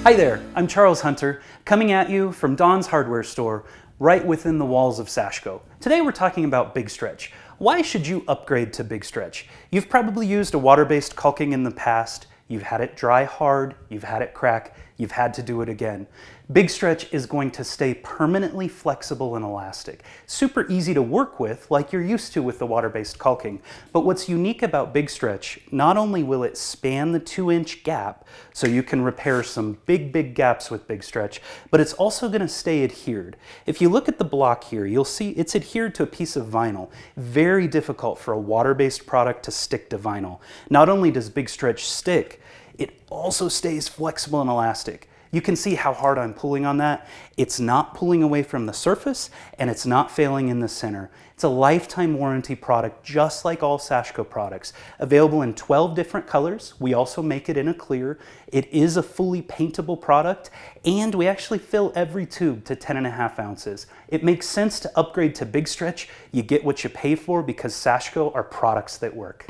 Hi there, I'm Charles Hunter, coming at you from Don's hardware store, right within the walls of Sashco. Today we're talking about Big Stretch. Why should you upgrade to Big Stretch? You've probably used a water-based caulking in the past, you've had it dry hard, you've had it crack, you've had to do it again. Big Stretch is going to stay permanently flexible and elastic. Super easy to work with, like you're used to with the water-based caulking. But what's unique about Big Stretch, not only will it span the 2-inch gap, so you can repair some big gaps with Big Stretch, but it's also going to stay adhered. If you look at the block here, you'll see it's adhered to a piece of vinyl. Very difficult for a water-based product to stick to vinyl. Not only does Big Stretch stick, it also stays flexible and elastic. You can see how hard I'm pulling on that. It's not pulling away from the surface and it's not failing in the center. It's a lifetime warranty product just like all Sashco products. Available in 12 different colors. We also make it in a clear. It is a fully paintable product and we actually fill every tube to 10.5 ounces. It makes sense to upgrade to Big Stretch. You get what you pay for because Sashco are products that work.